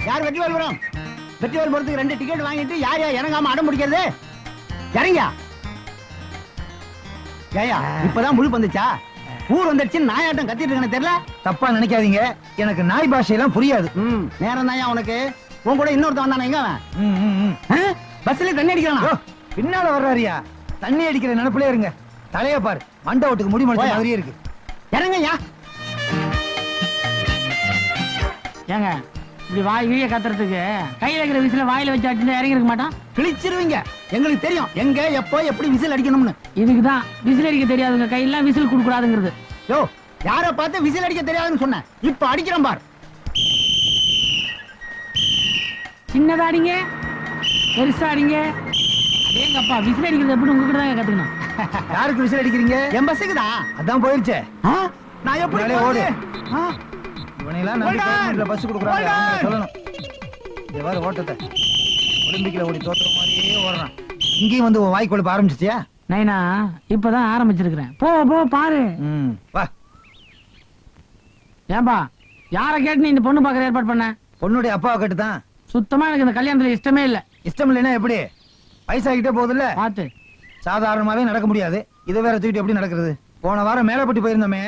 யார் வெற்றிவேல்புரம்? வெற்றிவேல்புரத்துக்கு 2 டிக்கெட் வாங்கிட்டு யார் இறங்காம அடம் முடிக்கிறது? இறங்கியா? ஏயா இப்பதான் முழு வந்துச்சா? ஊர் வந்துடுச்சு நாயாட்டம் கத்திட்டு இருக்கேன்னு தெரியல. தப்பா நினைக்காதீங்க, எனக்கு நாய் பாஷையெல்லாம் புரியாது. நேரம் தான் உனக்கு. உன் கூட இன்னொருத்த வந்தானே, எங்க அவன்? பஸ்ல தண்ணி அடிக்கிறானா? பின்னால வர்றாரியா? தண்ணி அடிக்கிற நினைப்புல இருங்க. தலைய பாரு, மண்டை ஓட்டுக்கு முடி முடிச்ச மாதிரியே இருக்கு. இறங்கய்யா. ஏங்க இப்படி வாய் வீய கத்துறதுக்கு கையில இருக்கிற விசில வாயில வச்சு அடிச்சு இறங்கி இருக்க மாட்டான்? கிழிச்சிருவீங்க. எங்களுக்கு தெரியும் எங்க எப்போ எப்படி விசில் அடிக்கணும்னு. இதுக்குதான் விசில் அடிக்க தெரியாதுங்க கையெல்லாம் விசில் கொடுக்க கூடாதுங்கிறது. யோ, யார பார்த்து விசில் அடிக்க தெரியாதுன்னு சொன்னேன். இப்ப அடிக்கிறேன் பார். சின்னதா அடிங்க, பெருசா அடிங்க. அதேங்கப்பா விசில் அடிக்கிறது எப்படி உங்ககிட்ட தான் கத்துக்கணும். யாருக்கு விசில் அடிக்கிறீங்க? என் பஸ்ஸுக்கு தான். அதான் போயிருச்சே. நான் எப்படி ஓடு? ஆ இவனையெல்லாம் நம்பி கவர்மெண்ட்ல பஸ் கொடுக்குறாங்க, அவங்க சொல்லணும். இது வேற ஓட்டத்தை ஒலிம்பிக்ல ஓடி தோற்ற மாதிரியே ஓடுறான். இங்கேயும் வந்து வாய் கொழுப்ப ஆரம்பிச்சிட்டியா? நைனா இப்பதான் ஆரம்பிச்சிருக்கிறேன். போ போ பாரு. வா. ஏன்பா யார கேட்டு நீ இந்த பொண்ணு பாக்குற ஏற்பாடு பண்ண? பொண்ணுடைய அப்பாவை கேட்டுதான். சுத்தமா எனக்கு இந்த கல்யாணத்துல இஷ்டமே இல்ல. இஷ்டம் இல்லைன்னா எப்படி? வயசாகிட்டே போகுதுல்ல, பாத்து. சாதாரணமாவே நடக்க முடியாது, இதை வேற தூக்கிட்டு எப்படி நடக்கிறது? போன வாரம் மேலப்பட்டு போயிருந்தோமே,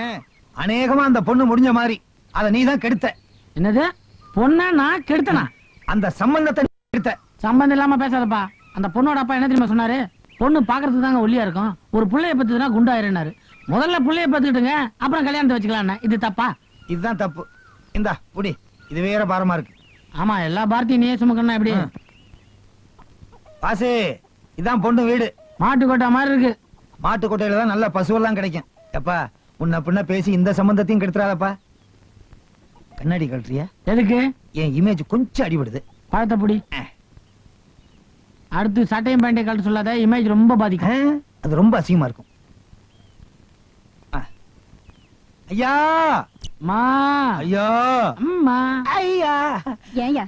அநேகமா அந்த பொண்ணு முடிஞ்ச மாதிரி அத நீ தான் கெடுத்த. என்னது? பொண்ணா நான் கெடுத்தனா? அந்த சம்பந்தத்தை கெடுத்த. சம்பந்தம் இல்லாம பேசாதப்பா. அந்த பொண்ணோட அப்பா என்ன தெரியுமா சொன்னாரு? பொண்ணு பாக்குறதுக்கு தாங்க ஒல்லியா இருக்கும், ஒரு புள்ளைய பத்துனா குண்டாயிருந்தாரு. முதல்ல புள்ளைய பத்துக்கிட்டுங்க, அப்புறம் கல்யாணத்தை வச்சுக்கலாம். இது தப்பா? இதுதான் தப்பு. இந்தா புடி, இது வேற பாரமா இருக்கு. ஆமா, எல்லா பாரத்தையும் நீயே சுமக்கணும். எப்படி பாசே? இதான் பொண்ணு வீடு. மாட்டுக்கோட்டை மாதிரி இருக்கு. மாட்டுக்கோட்டையில தான் நல்ல பசுவெல்லாம் கிடைக்கும். எப்பா உன்ன பின்ன பேசி இந்த சம்பந்தத்தையும் கெடுத்துறாதப்பா. கண்ணாடி கழட்டுறியா? எதுக்கு? என் இமேஜ் கொஞ்சம் அடிபடுது. பழத்தை புடி. அடுத்து சட்டையும் பேண்டையும் கழட்ட சொல்லாத, இமேஜ் ரொம்ப பாதிக்கும். அது ரொம்ப அசிங்கமா இருக்கும். ஐயா மா ஐயா அம்மா ஐயா. ஏயா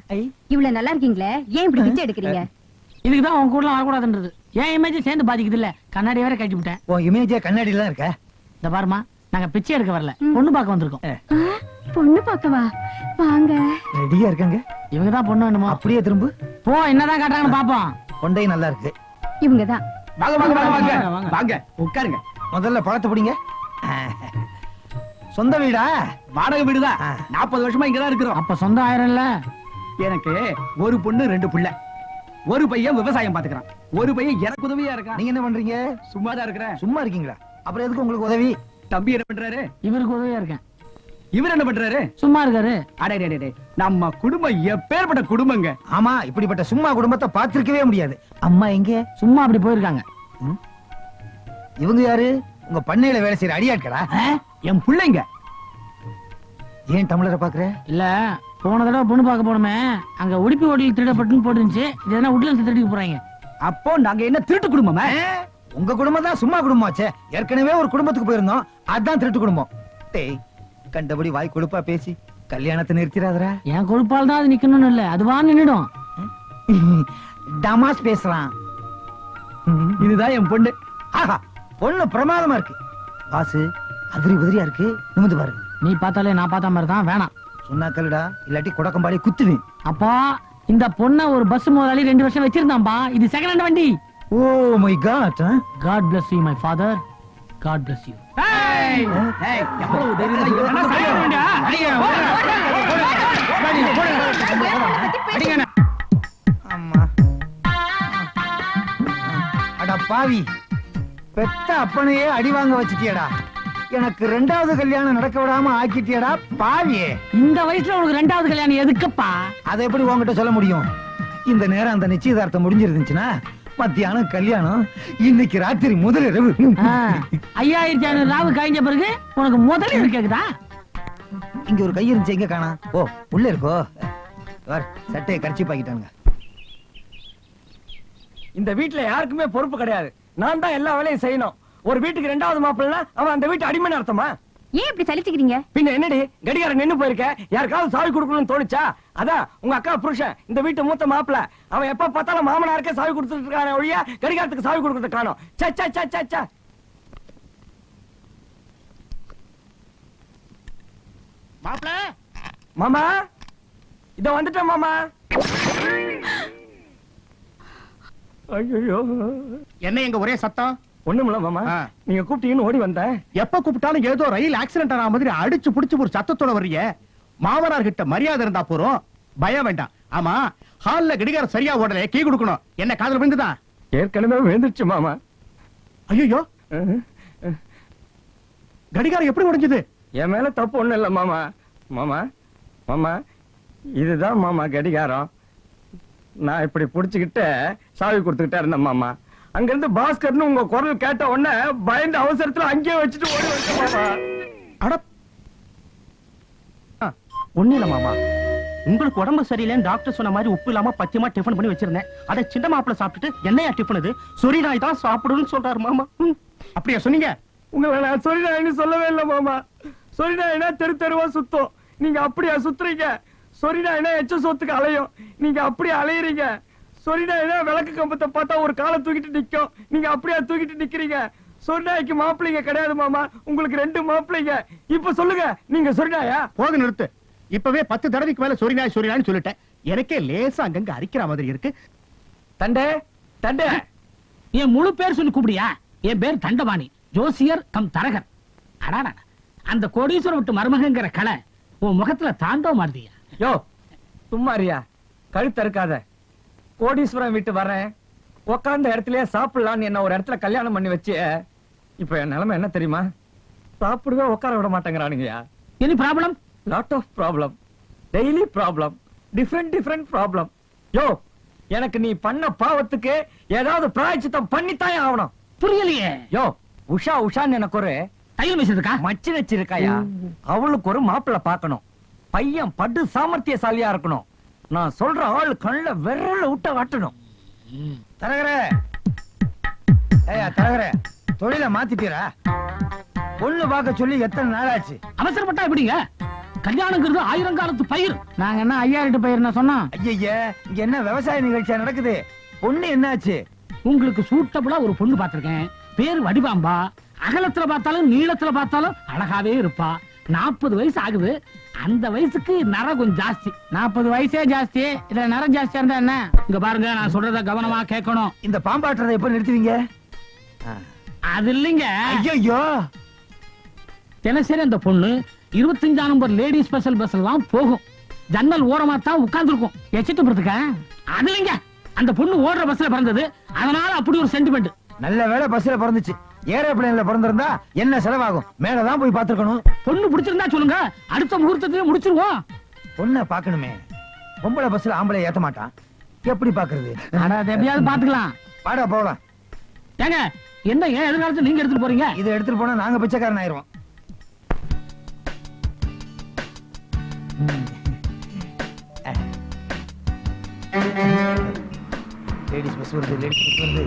இவ்வளவு நல்லா இருக்கீங்களே, ஏன் இப்படி பிச்சை எடுக்கிறீங்க? இதுக்குதான் உன் கூட வரக்கூடாதுன்றது. ஏன் இமேஜ் சேர்ந்து பாதிக்குது இல்ல? கண்ணாடி வேற கட்டி விட்டேன். உன் இமேஜே கண்ணாடியில தான் இருக்க. இந்த பாருமா, நாங்க பிச்சை எடுக்க வரல, பொண்ணு பார்க்க வந்திருக்கோம். பொண்ணு பார்க்கவா? வாங்க. ரெடியா இருக்காங்க. இவங்கதான் பொண்ணு வேணுமா? அப்படியே திரும்ப போ, என்னதான் காட்டுறாங்கன்னு பாப்போம். கொண்டை நல்லா இருக்கு. இவங்கதான். வாங்க வாங்க வாங்க வாங்க வாங்க உட்காருங்க. முதல்ல பழத்தை பிடிங்க. சொந்த வீடா? வாடகை வீடுதான். 40 வருஷமா இங்கதான் இருக்கிறோம். அப்ப சொந்த ஆயிரம்ல. எனக்கு ஒரு பொண்ணு 2 பிள்ளை. ஒரு பையன் விவசாயம் பாத்துக்கிறான், ஒரு பையன் எனக்கு உதவியா இருக்கான். நீங்க என்ன பண்றீங்க? சும்மா தான் இருக்கிறேன். சும்மா இருக்கீங்களா? அப்புறம் எதுக்கு உங்களுக்கு உதவி? தம்பி என்ன பண்றாரு? இவருக்கு உதவியா இருக்கேன். இவர் என்ன பண்றாரு? சும்மா இருக்காரு. அடே, நம்ம குடும்பம் எப்பேற்பட்ட குடும்பங்க. ஆமா, இப்படிப்பட்ட சும்மா குடும்பத்தை பார்த்திருக்கவே முடியாது. அம்மா எங்க? சும்மா அப்படி போயிருக்காங்க. இவங்க யாரு? உங்க பண்ணையில வேலை செய்யற அடியாட்களா? என் பிள்ளைங்க. ஏன் டம்ளரை பாக்குற? இல்ல, போன தடவை பொண்ணு பார்க்க போனோமே, அங்க உடுப்பி ஓட்டில் திருடப்பட்டுன்னு போட்டுருந்துச்சு. இது என்ன உட்ல திருடிக்கு போறாங்க? அப்போ நாங்க என்ன திருட்டு குடும்பமா? உங்க குடும்பம் தான் சும்மா குடும்பமாச்சே. ஏற்கனவே ஒரு குடும்பத்துக்கு போயிருந்தோம், அதான் திருட்டு குடும்பம். டேய், கண்டபடி வாய் கொழுப்பா பேசி கல்யாணத்தை நிறுத்திராதரா. என் கொழுப்பால் தான் அது நிக்கணும்னு இல்ல, அதுவா நின்னுடும். டமாஸ் பேசலாம். இதுதான் என் பொண்ணு. ஆஹா, பொண்ணு பிரமாதமா இருக்கு. வாசு அதிரி உதிரியா இருக்கு, நிமிந்து பாரு. நீ பார்த்தாலே நான் பார்த்த மாதிரி தான். வேணாம் சொன்னா கல்லுடா, இல்லாட்டி குடக்கம்பாடி குத்துவேன். அப்பா, இந்த பொண்ண ஒரு பஸ் முதலாளி 2 வருஷம் வச்சிருந்தான்பா. இது செகண்ட் ஹேண்ட் வண்டி. Oh my God. God bless you my father. God bless you. ஏய், எவ்வளவு தைரியமா இங்க வந்து சாய வேண்டியா? அடிங்க. அம்மா, அட பாவி, பெத்த அப்பனையே அடி வாங்க வச்சிட்டியடா. எனக்கு 2வது கல்யாணம் நடக்க விடாம ஆக்கிட்டியடா பாவியே. இந்த வயசுல உனக்கு 2வது கல்யாணம் எதுக்குப்பா? அதை எப்படி உன்கிட்ட சொல்ல முடியும்? இந்த நேரம் அந்த நிச்சயதார்த்தம் முடிஞ்சிருந்துச்சுன்னா மத்தியானம் கல்யாணம், இன்னைக்கு ராத்திரி முதலிரவு. 5500 ராவு கழிஞ்ச பிறகு உனக்கு முதலிரவு கேக்குதா? இங்க ஒரு கை இருந்துச்சு, எங்க காணா? ஓ, உள்ள இருக்கோ. சட்டையை கடிச்சு பாக்கிட்டாங்க. இந்த வீட்டுல யாருக்குமே பொறுப்பு கிடையாது. நான் தான் எல்லா வேலையும் செய்யணும். ஒரு வீட்டுக்கு 2வது மாப்பிள்ளை, அவன் அந்த வீட்டு அடிமைன்னு அர்த்தமா? ஏன் இப்படி சலிச்சுக்கிறீங்க? பின்ன என்னடி கடிகாரம் நின்னு போயிருக்க? யாருக்காவது சாவி கொடுக்கணும்னு தோணுச்சா? அதான் உங்க அக்கா புருஷன், இந்த வீட்டு மூத்த மாப்பிள்ள. அவன் எப்ப பார்த்தாலும் மாமனாருக்கே சாவி கொடுத்துட்டு இருக்கான ஒழிய கடிகாரத்துக்கு சாவி கொடுக்கறது காணோம். சச்சா மாப்பிள மாமா, இத வந்துட்டேன் மாமா. ஐயோ, என்ன எங்க ஒரே சத்தம்? ஒண்ணுமில்ல மாமா, நீங்க கூப்பிட்டீங்கன்னு ஓடி வந்தேன். எப்ப கூப்பிட்டாலும் ஏதோ ரயில் ஆக்சிடென்ட் ஆன மாதிரி அடிச்சு புடிச்சு ஒரு சத்தத்தோட வர்றீங்க. மாமனார் கிட்ட மரியாதை இருந்தா போறோம், பயம் வேண்டாம். ஆமா, ஹால்ல கடிகாரம் சரியா ஓடல, கீ கொடுக்கணும். என்ன காதுல விழுந்துதான்? ஏற்கனவே விழுந்துருச்சு மாமா. ஐயோ, கடிகாரம் எப்படி உடைஞ்சது? என் மேல தப்பு ஒண்ணு இல்ல மாமா. மாமா மாமா, இதுதான் மாமா கடிகாரம். நான் இப்படி புடிச்சுக்கிட்டு சாவி கொடுத்துக்கிட்டே இருந்தேன் மாமா. அங்க இருந்து பாஸ்கர்னு உங்க குரல் கேட்ட உடனே பயந்த அவசரத்துல அங்கேயே வச்சுட்டு ஓடி வந்தேன் மாமா. அட, ஒண்ணு இல்ல மாமா, உங்களுக்கு உடம்பு சரியில்லைன்னு டாக்டர் சொன்ன மாதிரி உப்பு இல்லாம பத்தியமா டிஃபன் பண்ணி வச்சிருந்தேன். அதை சின்ன மாப்பிள்ள சாப்பிட்டுட்டு என்னையா டிஃபன் இது, சொரி நாய் தான் சாப்பிடுன்னு சொல்றாரு மாமா. அப்படியா சொன்னீங்க? உங்களை நான் சொரிநாயின்னு சொல்லவே இல்லை மாமா. சொரிநாயினா தெரு தெருவா சுத்தம், நீங்க அப்படியா சுத்துறீங்க? சொரிநாயினா எச்ச சொத்துக்கு அலையும், நீங்க அப்படியே அலையறீங்க. சொரிநாயினா விளக்கு கம்பத்தை பார்த்தா ஒரு காலை தூக்கிட்டு நிக்கும், நீங்க அப்படியே தூக்கிட்டு நிக்கிறீங்க. சொரிநாய்க்கு மாப்பிள்ளைங்க கிடையாது மாமா, உங்களுக்கு 2 மாப்பிள்ளைங்க. இப்ப சொல்லுங்க, நீங்க சொரிநாயா? போக நிறுத்து. இப்பவே 10 தடவைக்கு மேல சொரிநாய் சொரிநாய்னு சொல்லிட்டேன். எனக்கே லேசா அங்கங்க அரிக்கிற மாதிரி இருக்கு. தண்டே தண்டே, என் முழு பேர் சொல்லி கூப்பிடியா? என் பேர் தண்டபாணி, ஜோசியர் கம் தரகர். அடாடா, அந்த கோடீஸ்வரம் விட்டு மருமகங்கிற கலை உன் முகத்துல தாண்டவ மாறுதியா? யோ சும்மாரியா, கழுத்த இருக்காத. கோடீஸ்வரம் வீட்டு வரேன், உக்காந்த இடத்துலயே சாப்பிடலான்னு என்ன ஒரு இடத்துல கல்யாணம் பண்ணி வச்சு, இப்ப என் நிலைமை என்ன தெரியுமா? சாப்பிடவே உட்கார விட மாட்டேங்கிறானுங்கயா. Any problem? Lot of problem, daily problem, different problem. யோ, எனக்கு நீ பண்ண பாவத்துக்கு ஏதாவது பிராயச்சித்தம் பண்ணித்தாயே ஆகணும். புரியலையே. யோ, உஷான்னு எனக்கு ஒரு தையல் மிஷினுக்கா? மச்சி வச்சிருக்காயா? அவளுக்கு ஒரு மாப்பிள்ள பாக்கணும். பையன் படு சாமர்த்தியசாலியா இருக்கணும். நான் சொல்ற ஆள் கண்ணுல விரல விட்ட வாட்டணும். தரகரே, ஏயா தரகரே, தொழில மாத்திட்டீரா? பொண்ணு பார்க்க சொல்லி எத்தனை நாளாச்சு? அவசரப்பட்டா எப்படிங்க? கல்யாணங்கிறது 1000 காலத்து பயிர். நாங்க என்ன 5000 பயிர் சொன்னோம்? ஐயா, இங்க என்ன விவசாய நிகழ்ச்சியா நடக்குது? பொண்ணு என்னாச்சு? உங்களுக்கு சூட்டபிளா ஒரு பொண்ணு பாத்திருக்கேன். பேர் வடிவாம்பா. அகலத்துல பார்த்தாலும் நீளத்துல பார்த்தாலும் அழகாவே இருப்பா. 40 வயசு ஆகுது. அந்த வயசுக்கு நரம் கொஞ்சம் ஜாஸ்தி. 40 வயசே ஜாஸ்தி, இதுல நரம் ஜாஸ்தியா இருந்தா என்ன? இங்க பாருங்க, நான் சொல்றத கவனமா கேட்கணும். இந்த பாம்பாட்டுறதை எப்ப நிறுத்துவீங்க? அது இல்லைங்க. ஐயோ, தினசரி அந்த பொண்ணு 25 நம்பர் லேடி ஸ்பெஷல் பஸ் எல்லாம் போகும். ஜன்னல் ஓரமா தான் உட்கார்ந்துருக்கும். எச்சிட்டு போறதுக்கா? அது இல்லைங்க, அந்த பொண்ணு ஓடுற பஸ்ல பிறந்தது, அதனால அப்படி ஒரு சென்டிமெண்ட். நல்ல வேளை பஸ்ல பிறந்துச்சு. ஏரோப்ளேன்ல பிறந்திருந்தா என்ன செலவாகும்? மேலதான் போய் பாத்துக்கணும். பொண்ணு பிடிச்சிருந்தா சொல்லுங்க, அடுத்த முகூர்த்தத்திலே முடிச்சிருவோம். பொண்ணை பாக்கணுமே. பொம்பளை பஸ்ல ஆம்பளை ஏத்த மாட்டான், எப்படி பாக்குறது? ஆனா அது எப்படியாவது பாத்துக்கலாம். பாடா போகலாம். ஏங்க, என்ன ஏன் எதிர்காலத்துல நீங்க எடுத்துட்டு போறீங்க? இதை எடுத்துட்டு போனா நாங்க பிச்சைக்காரன் ஆயிருவோம். லேடிஸ் பஸ் வருது, லேடிஸ் பஸ் வருது.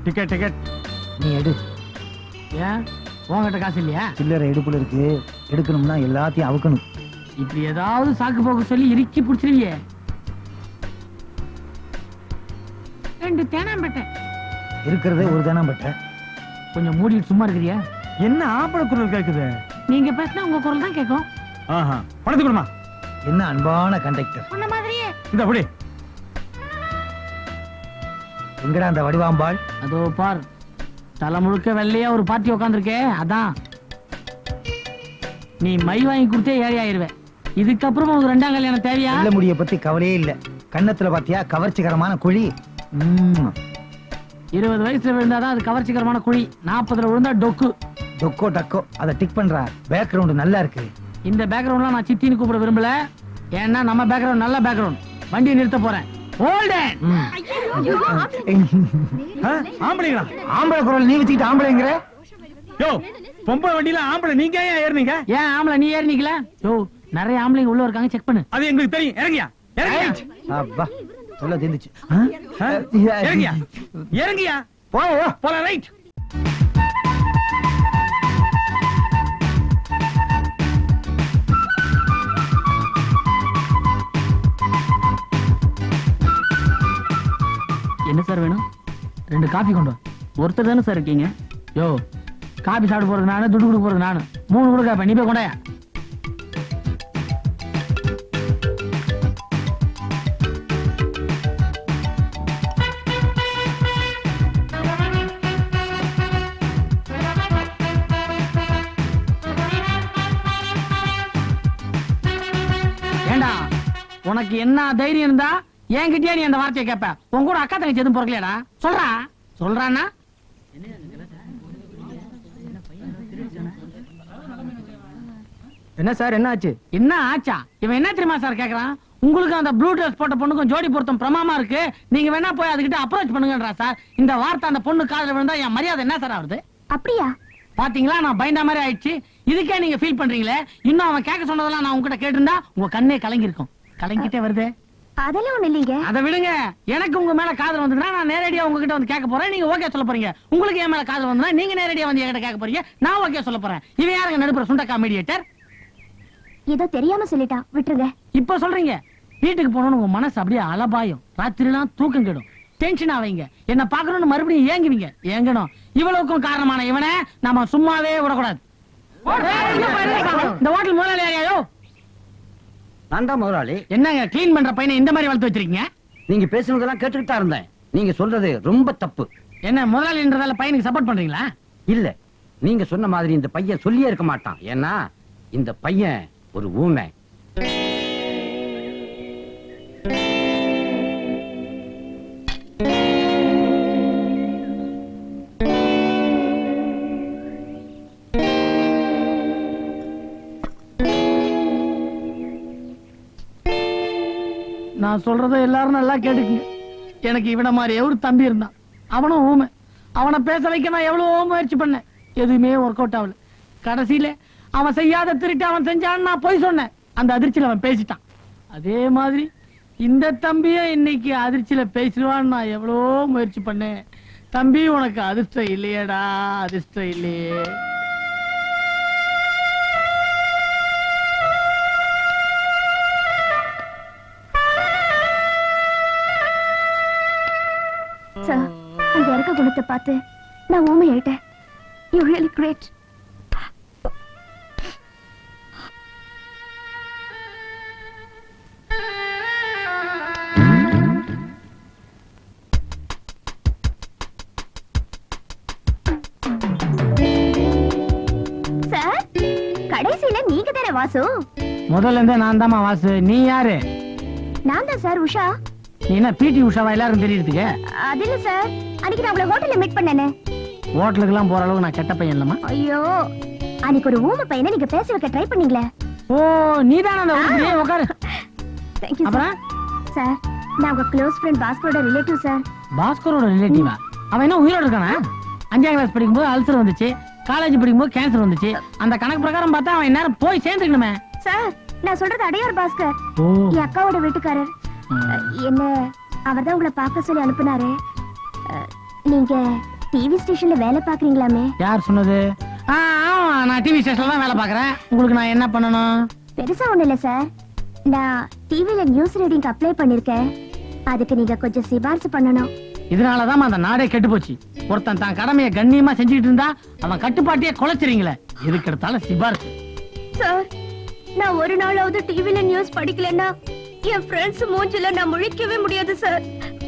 டிக்கெட் நீ எடு. ஏன் உங்ககிட்ட காசு இல்லையா? சில்லறை எடுப்புல இருக்கு, எடுக்கணும்னா எல்லாத்தையும் அவுக்கணும். இப்படி ஏதாவது சாக்கு போக்கு சொல்லி இறுக்கி பிடிச்சிருவியே. 2 தேனாம்பேட்டை இருக்கிறதே ஒரு தானம் பட்ட. கொஞ்சம் மூடிட்டு சும்மா இருக்கிறியா? என்ன ஆம்பளை குரல் கேக்குது? நீங்க பேசினா உங்க குரல் தான் கேட்கும். பணத்து கொடுமா. என்ன அன்பான கண்டக்டர். உன்ன மாதிரியே. இந்த அப்படி எங்கடா அந்த வடிவாம்பாள்? அதோ பார், தலை முழுக்க வெள்ளையா ஒரு பார்ட்டி உட்காந்துருக்கே, அதான். நீ மை வாங்கி கொடுத்தே ஏழை ஆயிருவே. இதுக்கப்புறம் உனக்கு 2ஆம் கல்யாணம் தேவையா? நல்ல முடிய பத்தி கவலையே இல்ல. கண்ணத்துல பாத்தியா கவர்ச்சிகரமான குழி. 20 வயசுல விழுந்தாதான் அது கவர்ச்சிகரமான குழி. 40ல விழுந்தா டொக்கு. டொக்கோ டக்கோ, அதை டிக் பண்றா. பேக்ரவுண்ட் நல்லா இருக்கு. இந்த பேக்ரவுண்ட்லாம் நான் சித்தின்னு கூப்பிட விரும்பல. ஏன்னா நம்ம பேக்ரவுண்ட் நல்ல பேக்ரவுண்ட். வண்டியை நிறுத்த போறேன். ஆம்பளைங்களா? ஆம்பளை குரல் நீ வச்சுக்கிட்டு ஆம்பளைங்கிற? யோ, பொம்பளை வண்டியில ஆம்பளை நீங்க ஏன் ஏறுனீங்க? ஏன் ஆம்பளை நீ ஏறினீங்களா? யோ நிறைய ஆம்பளைங்க உள்ள இருக்காங்க, செக் பண்ணு. அது எங்களுக்கு தெரியும். இறங்கியா இறங்கியா அப்பா சொல்ல தீந்துச்சு. இறங்கியா இறங்கியா போல ரைட். என்ன சார் வேணும்? 2 காபி கொண்டு வா. ஒருத்தர் தானே சார் இருக்கீங்க? யோ காபி சாப்பிட போறது நானு, துட்டு கொடுக்க போறது நானு. 3 கொடுக்க நீ போய் கொண்டாயா. ஏண்டா உனக்கு என்ன தைரியம் இருந்தா என்கிட்டயே நீ அந்த வார்த்தையை கேட்ப? உன் கூட அக்கா தங்கச்சி எதுவும் பொறுக்கலையாடா? சொல்றானா? என்ன சார் என்ன ஆச்சு? என்ன ஆச்சா? இவன் என்ன தெரியுமா சார் கேக்குறான்? உங்களுக்கு அந்த ப்ளூ ட்ரெஸ் போட்ட பொண்ணுக்கும் ஜோடி பொருத்தம் பிரமாமா இருக்கு, நீங்க வேணா போய் அதுகிட்ட அப்ரோச் பண்ணுங்கன்றா சார். இந்த வார்த்தை அந்த பொண்ணு காதுல விழுந்தா என் மரியாதை என்ன சார் ஆகுது? அப்படியா? பாத்தீங்களா நான் பயந்த மாதிரி ஆயிடுச்சு. இதுக்கே நீங்க ஃபீல் பண்றீங்களே. இன்னும் அவன் கேட்க சொன்னதெல்லாம் நான் உங்ககிட்ட கேட்டிருந்தா உங்க கண்ணே கலங்கி இருக்கும். கலங்கிட்டே வருது. அதெல்லாம் ஒண்ணு இல்லைங்க. அதை விடுங்க. எனக்கு உங்க மேல காதல் வந்ததுன்னா நான் நேரடியா உங்ககிட்ட வந்து கேட்க போறேன், நீங்க ஓகே சொல்ல போறீங்க. உங்களுக்கு என் மேல காதல் வந்தா நீங்க நேரடியா வந்து என்கிட்ட கேட்க போறீங்க, நான் ஓகே சொல்ல போறேன். இவன் யாருங்க நடுப்புற சுண்டக்கா மீடியேட்டர்? ஏதோ தெரியாம சொல்லிட்டான், விட்டுருங்க. இப்ப சொல்றீங்க. வீட்டுக்கு போனோம்னு உங்க மனசு அப்படியே அலபாயும், ராத்திரிலாம் தூக்கம் கெடும், டென்ஷன் ஆவீங்க, என்ன பாக்கணும்னு மறுபடியும் ஏங்குவீங்க. ஏங்கணும். இவ்வளவுக்கும் காரணமான இவனை நாம சும்மாவே விடக்கூடாது. இந்த ஹோட்டல் முதலாளி யாரையோ? நான் தான் முதலாளி. என்னங்க கிளீன் பண்ற பையனை இந்த மாதிரி வளர்த்து வச்சிருக்கீங்க? நீங்க பேசுனதெல்லாம் கேட்டுக்கிட்டு தான் இருந்தேன். நீங்க சொல்றது ரொம்ப தப்பு. என்ன முதலாளின்றதால பையனுக்கு சப்போர்ட் பண்றீங்களா? இல்ல, நீங்க சொன்ன மாதிரி இந்த பையன் சொல்லியே இருக்க மாட்டான். ஏன்னா இந்த பையன் ஒரு ஊமை. நான் சொல்றத எல்லாரும் நல்லா கேட்டுக்குங்க. எனக்கு இவன மாதிரி ஒரு தம்பி இருந்தான், அவனும் ஊமை. அவனை பேச வைக்க நான் எவ்வளவோ முயற்சி பண்ணேன், எதுவுமே ஒர்க் அவுட் ஆகல. கடைசியில அவன் செய்யாத திருட்டு அவன் செஞ்சான்னு நான் போய் சொன்னேன். அந்த அதிர்ச்சியில அவன் பேசிட்டான். அதே மாதிரி இந்த தம்பிய இன்னைக்கு அதிர்ச்சியில பேசிடுவான்னு நான் எவ்வளவோ முயற்சி பண்ணேன். தம்பி உனக்கு அதிர்ஷ்டம் இல்லையடா, அதிர்ஷ்டம் இல்லையே. சார், அந்த இறக்க குணத்தை பார்த்து நான் ஊமை ஆயிட்டேன். You really great. சார், கடைசியில நீங்க தானே வாசு? முதல்ல இருந்தே நான் தாமா வாசு. நீ யாரு? நான் தான் சார், உஷா. நீ என்ன பிடி உஷாவா எல்லாரும் தெரியுதுக்கு? அது இல்ல சார், அன்னைக்கு நான் உங்களை ஹோட்டல்ல மீட் பண்ணேனே. ஹோட்டலுக்கு எல்லாம் போற அளவுக்கு நான் கெட்ட பையன் இல்லமா? ஐயோ, அன்னைக்கு ஒரு ஊமை பையனை நீங்க பேச வைக்க ட்ரை பண்ணீங்களே. ஓ நீதான அந்த ஊமையே. உட்காரு. தேங்க் யூ அப்புறம் சார். நான் உங்க க்ளோஸ் ஃப்ரெண்ட் பாஸ்கரோட ரிலேட்டிவ் சார். பாஸ்கரோட ரிலேட்டிவா? அவன் என்ன உயிரோட இருக்கானா? 5ஆம் கிளாஸ் படிக்கும்போது அல்சர் வந்துச்சு, காலேஜ் படிக்கும்போது கேன்சர் வந்துச்சு. அந்த கணக்கு பிரகாரம் பார்த்தா அவன் நேரம் போய் சேர்ந்துக்கணுமே. சார், நான் சொல்றது அடையார் பாஸ்கர், ஓ என் அக்காவோட வீட்டுக்காரர். என்ன அவர்தான் உங்களை பார்க்க சொல்லி அனுப்புனாரு. நீங்க டிவி ஸ்டேஷன்ல வேலை பாக்குறீங்களாமே? யார் சொன்னது? ஆமா, நான் டிவி ஸ்டேஷன்ல தான் வேலை பாக்குறேன். உங்களுக்கு நான் என்ன பண்ணணும்? பெருசா ஒண்ணு இல்ல சார், நான் டிவில நியூஸ் ரீடிங் அப்ளை பண்ணிருக்கேன். அதுக்கு நீங்க கொஞ்சம் சிபாரிசு பண்ணணும். இதனாலதான் அந்த நாடே கெட்டு போச்சு. ஒருத்தன் தான் கடமையை கண்ணியமா செஞ்சுக்கிட்டு இருந்தா அவன் கட்டுப்பாட்டையே குலைச்சிறீங்களே. எதுக்கு எடுத்தாலும் சிபாரிசு. சார், நான் ஒரு நாளாவது டிவில நியூஸ் படிக்கலன்னா என் ஃப்ரெண்ட்ஸ் மூஞ்சில நான் முழிக்கவே முடியாது சார்.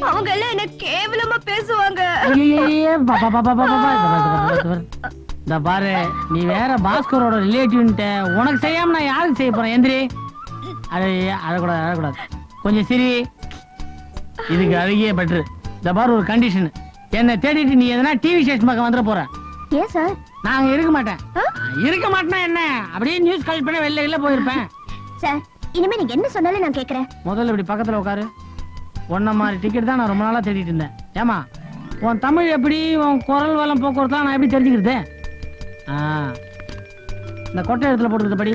அவங்க எல்லாம் என்ன கேவலமா பேசுவாங்க. ஐயையே, பா, பா, பா, பா, பா, பா, இந்த பாரு. இந்த பாரு, நீ வேற பாஸ்கரோட ரிலேட்டிவ்ன்ட்ட உனக்கு செய்யாம நான் யாருக்கு செய்ய போறேன்? எந்திரி. அழக்கூடாது, அழக்கூடாது. கொஞ்சம் சரி, இதுக்கு அழகிய பெட்ரு. இந்த பாரு ஒரு கண்டிஷன், என்ன தேடிட்டு நீ எதனா டிவி ஸ்டேஷன் பக்கம் வந்துட போற. ஏன் சார்? நாங்க இருக்க மாட்டேன். இருக்க மாட்டேன்னா என்ன, அப்படியே நியூஸ் கலெக்ட் பண்ண வெளில போயிருப்பேன். சார், இனிமே நீங்க என்ன சொன்னாலும் நான் கேக்குறேன். முதல்ல இப்படி பக்கத்துல உட்காரு. ஒன்ன மாதிரி டிக்கெட் தான் நான் ரொம்ப நாளா தேடிட்டு இருந்தேன். ஏமா, உன் தமிழ் எப்படி, உன் குரல் வளம் போக்குவரத்துலாம் நான் எப்படி தெரிஞ்சுக்கிறது? இந்த கொட்டை இடத்துல போட்டுக்கிட்ட படி.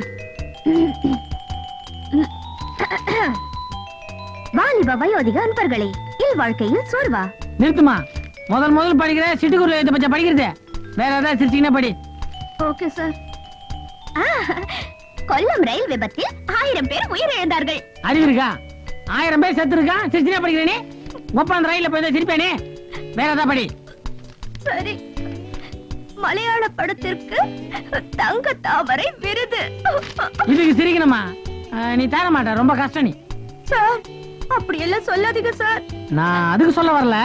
வாலிப வயோதிக அன்பர்களே, இல்வாழ்க்கையில் சோர்வா? நிறுத்துமா. முதல் படிக்கிற சிட்டுக்குருல இதை பச்சை படிக்கிறது. வேற ஏதாவது சிரிச்சீங்கன்னா படி. Okay sir. கொல்லம் ரயில் விபத்தில் 1000 பேர் உயிரிழந்தார்கள். அறிவு இருக்கா? 1000 பேர் செத்து இருக்கா? சிரிச்சினா படிக்கிறேனே. ஒப்பந்த ரயில்ல போய் சிரிப்பேனே. வேற ஏதாவது படி. சரி. மலையாள படத்திற்கு தங்க தாமரை விருது. இதுக்கு சிரிக்கணுமா? நீ தர மாட்ட, ரொம்ப கஷ்டம் நீ. சார் அப்படி எல்லாம் சொல்லாதீங்க சார். நான் அதுக்கு சொல்ல வரல.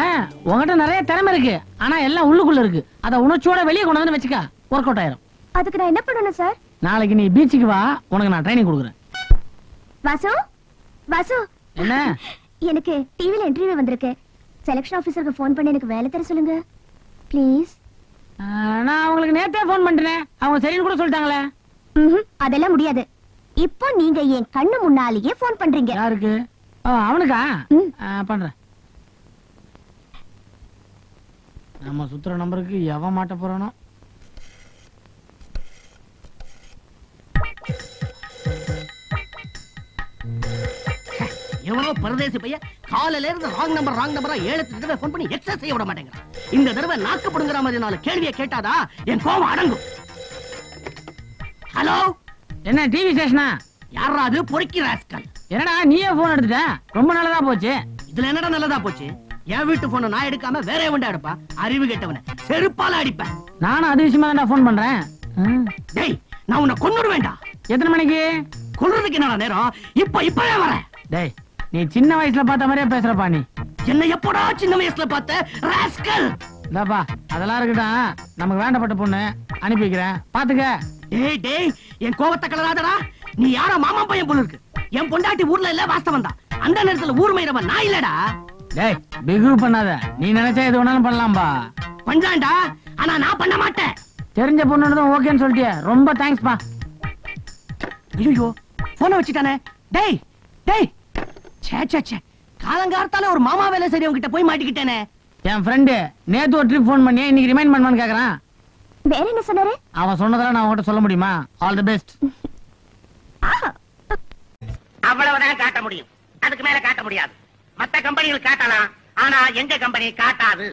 உங்ககிட்ட நிறைய திறமை இருக்கு, ஆனா எல்லாம் உள்ளுக்குள்ள இருக்கு. அத உணர்ச்சியோட வெளியே கொண்டு வந்து வச்சுக்க, ஒர்க் அவுட் ஆயிரும். அதுக்கு நான் என்ன பண்ணணும் சார்? நாளைக்கு நீ பீச்சுக்கு வா, உனக்கு நான் ட்ரைனிங் கொடுக்குறேன். வாசு, வாசு, என்ன? எனக்கு டிவில இன்டர்வியூ வந்திருக்கு. செலக்ஷன் ஆபீசருக்கு ஃபோன் பண்ணி எனக்கு வேலை தர சொல்லுங்க ப்ளீஸ். நான் அவங்களுக்கு நேத்தே ஃபோன் பண்ணிட்டேன், அவங்க சரின்னு கூட சொல்லிட்டாங்களே. அதெல்லாம் முடியாது. இப்போ நீங்க என் கண்ணு முன்னாலேயே ஃபோன் பண்றீங்க. யாருக்கு? அவனுக்கா? பண்றேன். நம்ம சுத்துற நம்பருக்கு எவன் மாட்ட போறானோ. எவனோ பரதேசி பையன் காலையில இருந்து ராங் நம்பரா 7 தடவை ஃபோன் பண்ணி எக்ஸஸ் செய்ய விட மாட்டேங்கிறான். இந்த தடவை நாக்கப்படுங்கிற மாதிரி 4 கேள்வியை கேட்டாதா என் கோவம் அடங்கும். ஹலோ, என்ன டிவி ஸ்டேஷனா? யாரா அது? பொறுக்கி ராஸ்கல். என்னடா நீயே போன் எடுத்துட்ட? ரொம்ப நல்லதா போச்சு. இதுல என்னடா நல்லதா போச்சு? என் வீட்டு போன நான் எடுக்காம வேற எவன்டா எடுப்பா? அறிவு கெட்டவன செருப்பால அடிப்பேன். நானும் அது விஷயமா தான் ஃபோன் பண்றேன். டேய், நான் உன்னை கொன்னுடுவேன்டா. எத்தனை மணிக்கு? கொல்றதுக்கு என்னடா நேரம்? இப்பவே வரேன். டேய், நீ சின்ன வயசுல பார்த்த மாதிரியே பேசுறப்பா. நீ என்ன எப்படா சின்ன வயசுல பார்த்த ராஸ்கல்? இந்தாப்பா, அதெல்லாம் இருக்கட்டும். நமக்கு வேண்டப்பட்ட பொண்ணு அனுப்பி வைக்கிறேன், பாத்துக்க. டேய், என் கோவத்தை கலராதடா. நீ யாரோ மாமா பையன் போல இருக்கு. என் பொண்டாட்டி ஊர்ல இல்ல, வாஸ்தவம் தான். அந்த நேரத்துல ஊர் மயிரவன் நான் இல்லடா. டேய், பிகு பண்ணாத. நீ நினைச்சா எது வேணாலும் பண்ணலாம்பா. பண்றான்டா, ஆனா நான் பண்ண மாட்டேன். தெரிஞ்ச பொண்ணு ஓகேன்னு சொல்லிட்டியே, ரொம்ப தேங்க்ஸ் பா. ஐயோ, போன வச்சுட்டானே. டேய், சே காலங்கார்த்தால ஒரு மாமா வேலை சரி உங்ககிட்ட போய் மாட்டிக்கிட்டேனே. என் ஃப்ரெண்டு நேத்து ஒரு ட்ரிப் ஃபோன் பண்ணி இன்னைக்கு ரிமைண்ட் பண்ணுவான்னு கேக்குறான். வேற என்ன சொன்னாரு? அவன் சொன்னதெல்லாம் நான் உன்கிட்ட சொல்ல முடியுமா? All the best. அவ்வளவுதான் காட்ட முடியும், அதுக்கு மேல காட்ட முடியாது. மத்த கம்பெனிகள் காட்டலாம், ஆனா எங்க கம்பெனி காட்டாது.